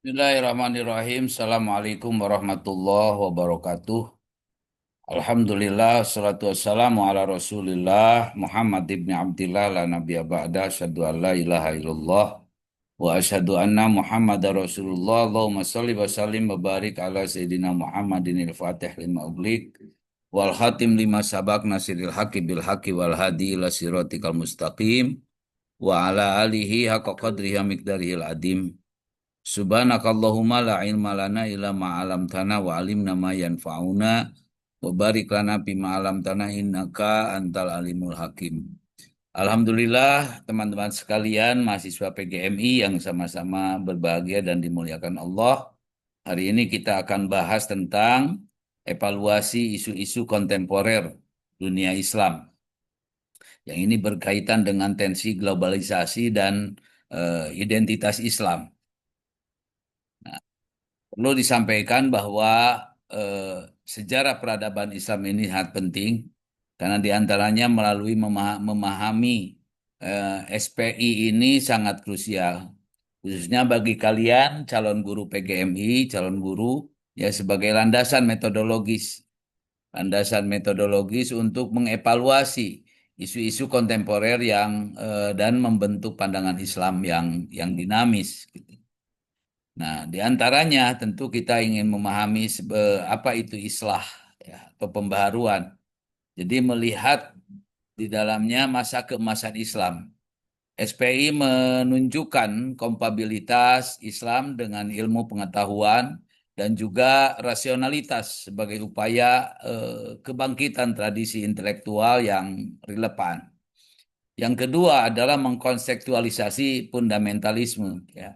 Bismillahirrahmanirrahim. Assalamualaikum warahmatullahi wabarakatuh. Alhamdulillah, salatu wassalamu ala Rasulillah Muhammad ibn Abdillah la nabiyya ba'da asyhadu an la ilaha illallah wa asyhadu anna Muhammadar Rasulullah. Allahumma shalli wa sallim wa barik ala sayyidina Muhammadin al-Fatih lima ughliq wal khatim lima sabaq nasiril haqqi bil haqqi wal hadi ila siratikal mustaqim wa ala alihi haqqa qadrihi wa miqdarihil adim. Subhanakallahumma la ilma lana illa ma 'allamtana wa 'allimna ma yanfa'una wa barik lana bima 'allamtana innaka antal alimul hakim. Alhamdulillah teman-teman sekalian mahasiswa PGMI yang sama-sama berbahagia dan dimuliakan Allah. Hari ini kita akan bahas tentang evaluasi isu-isu kontemporer dunia Islam. Yang ini berkaitan dengan tensi globalisasi dan identitas Islam. Perlu disampaikan bahwa eh, sejarah peradaban Islam ini sangat penting karena diantaranya melalui memahami SPI ini sangat krusial, khususnya bagi kalian calon guru PGMI, calon guru ya sebagai landasan metodologis untuk mengevaluasi isu-isu kontemporer yang dan membentuk pandangan Islam yang dinamis, gitu. Nah, di antaranya tentu kita ingin memahami apa itu islah ya, atau pembaharuan. Jadi melihat di dalamnya masa keemasan Islam. SPI menunjukkan kompabilitas Islam dengan ilmu pengetahuan dan juga rasionalitas sebagai upaya kebangkitan tradisi intelektual yang relevan. Yang kedua adalah mengkonseptualisasi fundamentalisme, ya.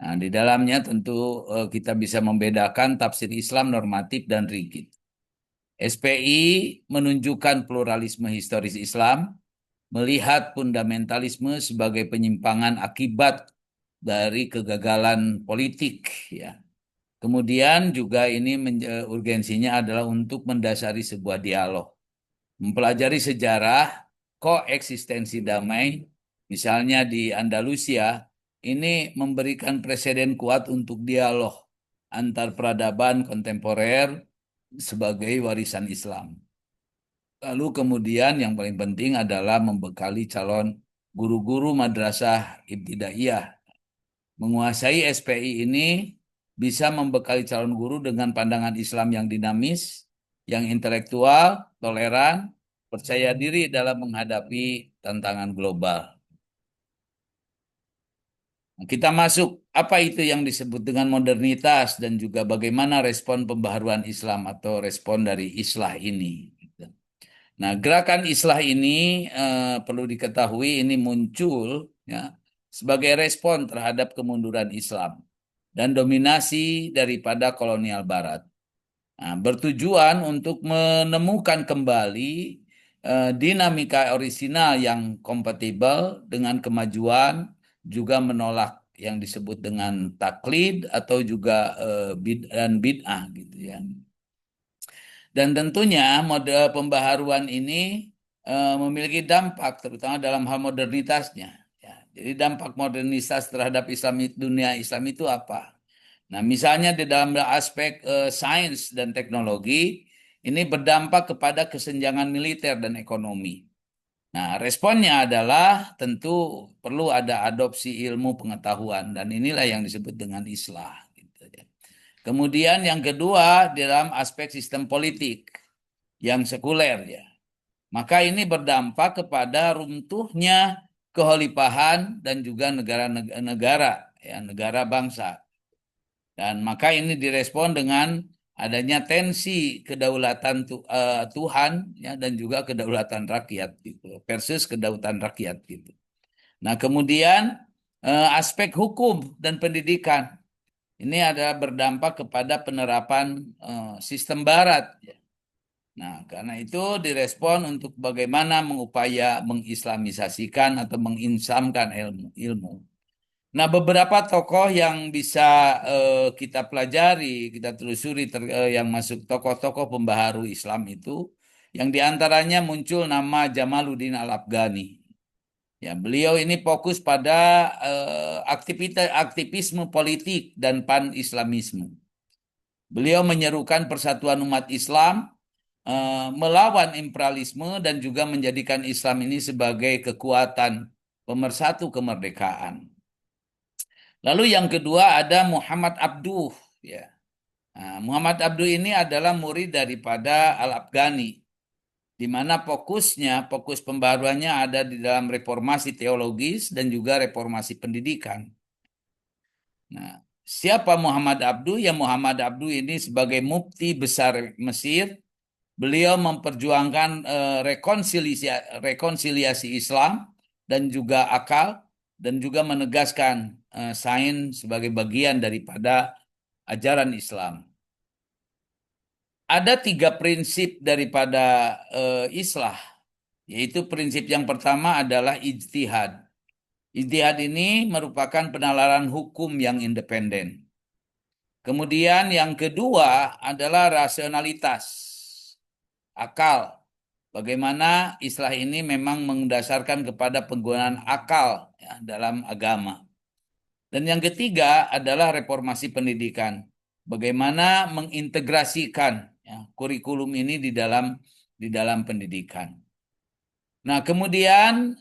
Nah, di dalamnya tentu kita bisa membedakan tafsir Islam normatif dan rigid. SPI menunjukkan pluralisme historis Islam, melihat fundamentalisme sebagai penyimpangan akibat dari kegagalan politik, ya. Kemudian juga ini urgensinya adalah untuk mendasari sebuah dialog, mempelajari sejarah koeksistensi damai, misalnya di Andalusia, ini memberikan presiden kuat untuk dialog antar peradaban kontemporer sebagai warisan Islam. Lalu kemudian yang paling penting adalah membekali calon guru-guru madrasah ibtidaiyah. Menguasai SPI ini bisa membekali calon guru dengan pandangan Islam yang dinamis, yang intelektual, toleran, percaya diri dalam menghadapi tantangan global. Kita masuk apa itu yang disebut dengan modernitas dan juga bagaimana respon pembaharuan Islam atau respon dari islah ini. Nah, gerakan islah ini perlu diketahui ini muncul ya sebagai respon terhadap kemunduran Islam dan dominasi daripada kolonial Barat. Nah, bertujuan untuk menemukan kembali dinamika orisinal yang kompatibel dengan kemajuan, juga menolak yang disebut dengan taklid atau juga dan bid'ah, gitu ya. Dan tentunya model pembaharuan ini memiliki dampak terutama dalam hal modernitasnya. Ya, jadi dampak modernitas terhadap dunia Islam itu apa? Nah, misalnya di dalam aspek sains dan teknologi, ini berdampak kepada kesenjangan militer dan ekonomi. Nah, responnya adalah tentu perlu ada adopsi ilmu pengetahuan, dan inilah yang disebut dengan islah, gitu ya. Kemudian yang kedua dalam aspek sistem politik yang sekuler, ya. Maka ini berdampak kepada runtuhnya keholifahan dan juga negara-negara, ya, negara bangsa. Dan maka ini direspon dengan adanya tensi kedaulatan Tuhan, ya, dan juga kedaulatan rakyat, gitu, versus kedaulatan rakyat, gitu. Nah, kemudian aspek hukum dan pendidikan ini adalah berdampak kepada penerapan sistem Barat, ya. Nah, karena itu direspon untuk bagaimana mengupaya mengislamisasikan atau menginsamkan ilmu. Nah, beberapa tokoh yang bisa kita pelajari, kita telusuri yang masuk tokoh-tokoh pembaharu Islam itu, yang diantaranya muncul nama Jamaluddin Al-Afghani. Ya, beliau ini fokus pada aktivisme politik dan pan-Islamisme. Beliau menyerukan persatuan umat Islam, melawan imperialisme dan juga menjadikan Islam ini sebagai kekuatan pemersatu kemerdekaan. Lalu yang kedua ada Muhammad Abduh, ya. Nah, Muhammad Abduh ini adalah murid daripada Al-Afghani, di mana fokus pembaruannya ada di dalam reformasi teologis dan juga reformasi pendidikan. Nah, siapa Muhammad Abduh? Ya, Muhammad Abduh ini sebagai mufti besar Mesir, beliau memperjuangkan rekonsiliasi Islam dan juga akal, dan juga menegaskan sains sebagai bagian daripada ajaran Islam. Ada 3 prinsip daripada Islah, yaitu prinsip yang pertama adalah ijtihad. Ijtihad ini merupakan penalaran hukum yang independen. Kemudian yang kedua adalah rasionalitas, akal. Bagaimana Islah ini memang mendasarkan kepada penggunaan akal ya, dalam agama. Dan yang ketiga adalah reformasi pendidikan. Bagaimana mengintegrasikan ya, kurikulum ini di dalam pendidikan. Nah, kemudian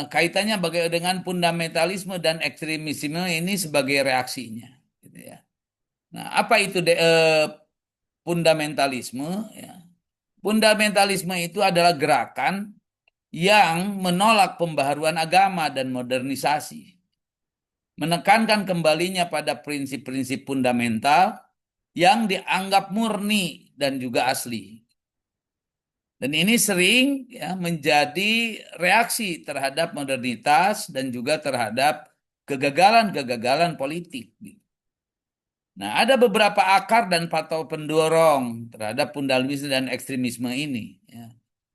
kaitannya dengan fundamentalisme dan ekstremisme ini sebagai reaksinya, gitu ya. Nah, apa itu fundamentalisme? Ya. Fundamentalisme itu adalah gerakan yang menolak pembaharuan agama dan modernisasi, menekankan kembalinya pada prinsip-prinsip fundamental yang dianggap murni dan juga asli. Dan ini sering ya, menjadi reaksi terhadap modernitas dan juga terhadap kegagalan-kegagalan politik. Nah, ada beberapa akar dan faktor pendorong terhadap fundamentalisme dan ekstremisme ini. Ya.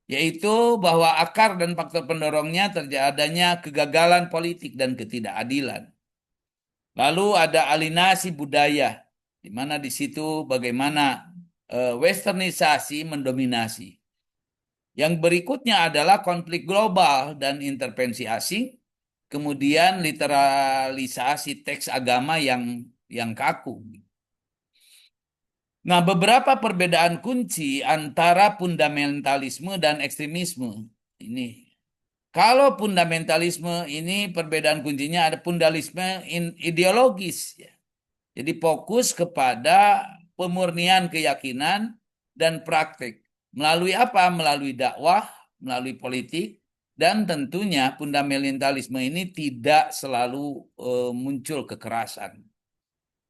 Yaitu bahwa akar dan faktor pendorongnya terjadinya kegagalan politik dan ketidakadilan. Lalu ada alienasi budaya, di mana di situ bagaimana westernisasi mendominasi. Yang berikutnya adalah konflik global dan intervensi asing, kemudian literalisasi teks agama yang kaku. Nah, beberapa perbedaan kunci antara fundamentalisme dan ekstremisme ini. Kalau fundamentalisme ini perbedaan kuncinya ada fundamentalisme ideologis, ya. Jadi fokus kepada pemurnian keyakinan dan praktik. Melalui apa? Melalui dakwah, melalui politik, dan tentunya fundamentalisme ini tidak selalu muncul kekerasan.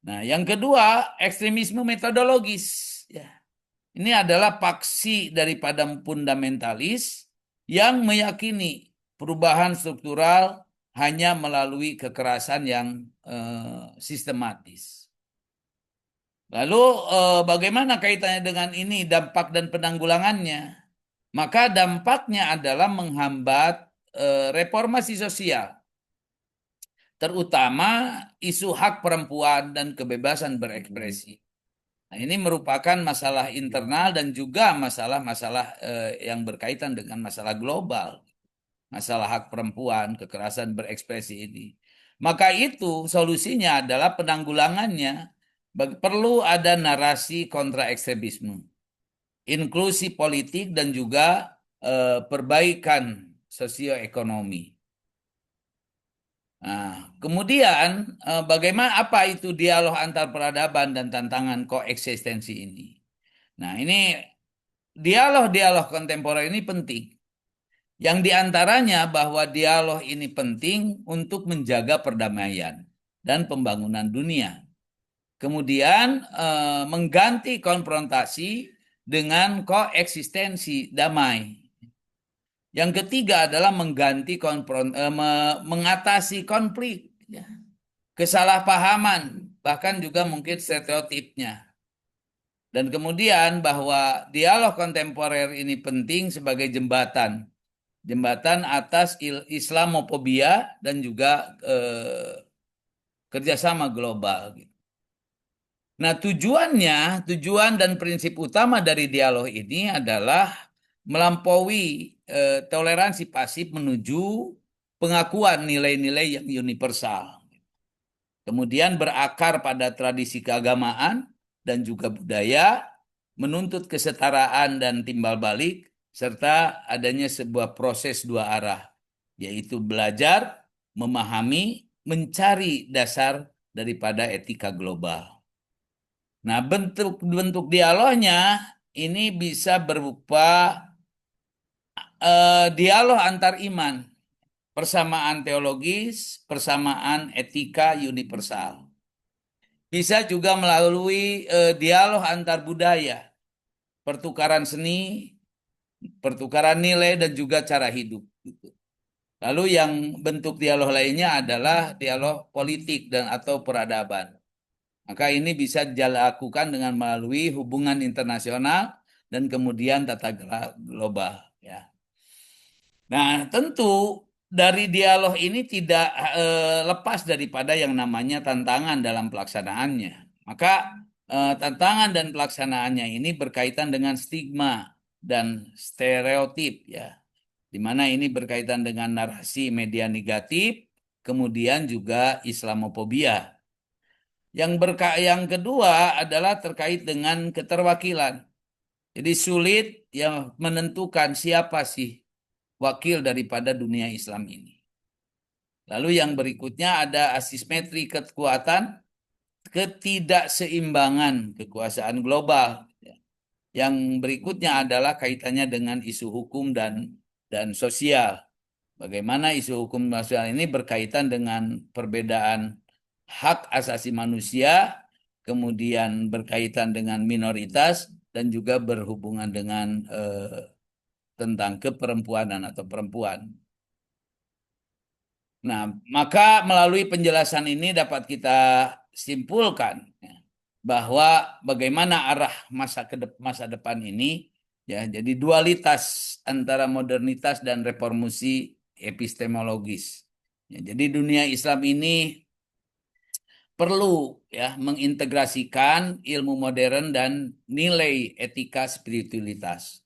Nah, yang kedua, ekstremisme metodologis. Ya. Ini adalah faksi daripada fundamentalis yang meyakini perubahan struktural hanya melalui kekerasan yang sistematis. Lalu bagaimana kaitannya dengan ini dampak dan penanggulangannya? Maka dampaknya adalah menghambat reformasi sosial, terutama isu hak perempuan dan kebebasan berekspresi. Nah, ini merupakan masalah internal dan juga masalah-masalah yang berkaitan dengan masalah global, masalah hak perempuan, kekerasan berekspresi ini. Maka itu solusinya adalah penanggulangannya. Perlu ada narasi kontra ekstremisme, inklusi politik, dan juga perbaikan sosioekonomi. Nah, kemudian bagaimana apa itu dialog antar peradaban dan tantangan koeksistensi ini? Nah, ini dialog-dialog kontemporer ini penting. Yang diantaranya bahwa dialog ini penting untuk menjaga perdamaian dan pembangunan dunia. Kemudian mengganti konfrontasi dengan koeksistensi damai. Yang ketiga adalah mengatasi konflik, ya. Kesalahpahaman, bahkan juga mungkin stereotipnya. Dan kemudian bahwa dialog kontemporer ini penting sebagai jembatan atas Islamofobia dan juga kerjasama global. Nah, tujuan dan prinsip utama dari dialog ini adalah melampaui toleransi pasif menuju pengakuan nilai-nilai yang universal. Kemudian berakar pada tradisi keagamaan dan juga budaya, menuntut kesetaraan dan timbal balik, serta adanya sebuah proses dua arah, yaitu belajar, memahami, mencari dasar daripada etika global. Nah, bentuk-bentuk dialognya ini bisa berupa dialog antar iman, persamaan teologis, persamaan etika universal. Bisa juga melalui dialog antar budaya, pertukaran seni, pertukaran nilai, dan juga cara hidup. Gitu. Lalu yang bentuk dialog lainnya adalah dialog politik dan atau peradaban. Maka ini bisa dilakukan dengan melalui hubungan internasional dan kemudian tata global. Ya. Nah, tentu dari dialog ini tidak lepas daripada yang namanya tantangan dalam pelaksanaannya. Maka tantangan dan pelaksanaannya ini berkaitan dengan stigma dan stereotip ya, di mana ini berkaitan dengan narasi media negatif, kemudian juga Islamofobia. Yang kedua adalah terkait dengan keterwakilan. Jadi sulit yang menentukan siapa sih wakil daripada dunia Islam ini. Lalu yang berikutnya ada asimetri kekuatan, ketidakseimbangan kekuasaan global. Yang berikutnya adalah kaitannya dengan isu hukum dan sosial. Bagaimana isu hukum sosial ini berkaitan dengan perbedaan hak asasi manusia, kemudian berkaitan dengan minoritas, dan juga berhubungan dengan tentang keperempuanan atau perempuan. Nah, maka melalui penjelasan ini dapat kita simpulkan ya, bahwa bagaimana arah masa depan ini ya, jadi dualitas antara modernitas dan reformasi epistemologis. Ya, jadi dunia Islam ini perlu ya mengintegrasikan ilmu modern dan nilai etika spiritualitas.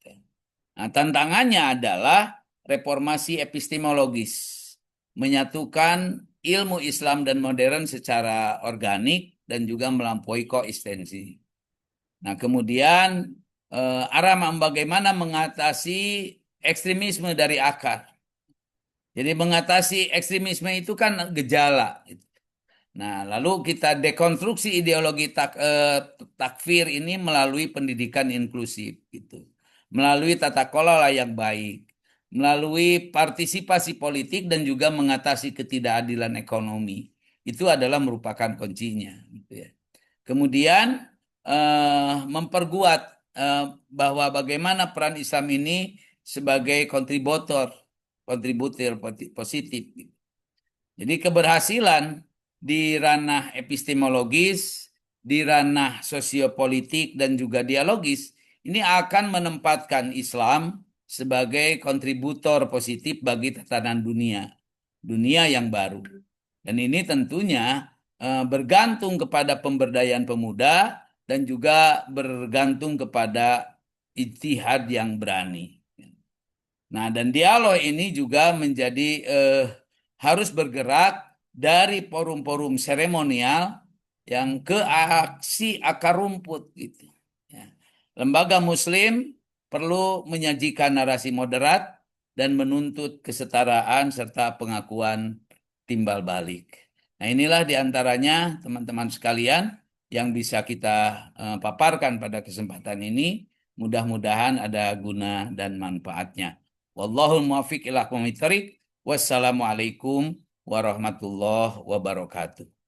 Nah, tantangannya adalah reformasi epistemologis, menyatukan ilmu Islam dan modern secara organik dan juga melampaui koeksistensi. Nah, kemudian arah bagaimana mengatasi ekstremisme dari akar. Jadi mengatasi ekstremisme itu kan gejala. Nah, lalu kita dekonstruksi ideologi takfir ini melalui pendidikan inklusif gitu. Melalui tata kelola yang baik, melalui partisipasi politik dan juga mengatasi ketidakadilan ekonomi. Itu adalah merupakan kuncinya gitu ya. Kemudian memperkuat bahwa bagaimana peran Islam ini sebagai kontributor positif. Jadi keberhasilan di ranah epistemologis, di ranah sosiopolitik dan juga dialogis, ini akan menempatkan Islam sebagai kontributor positif bagi tatanan dunia yang baru. Dan ini tentunya bergantung kepada pemberdayaan pemuda dan juga bergantung kepada ijtihad yang berani. Nah, dan dialog ini juga menjadi harus bergerak dari forum-forum seremonial yang ke aksi akar rumput gitu. Ya. Lembaga Muslim perlu menyajikan narasi moderat dan menuntut kesetaraan serta pengakuan timbal balik. Nah, inilah diantaranya teman-teman sekalian yang bisa kita paparkan pada kesempatan ini. Mudah-mudahan ada guna dan manfaatnya. Wallahul muwaffiq ila aqwamit thoriq. Wassalamualaikum warahmatullahi wabarakatuh.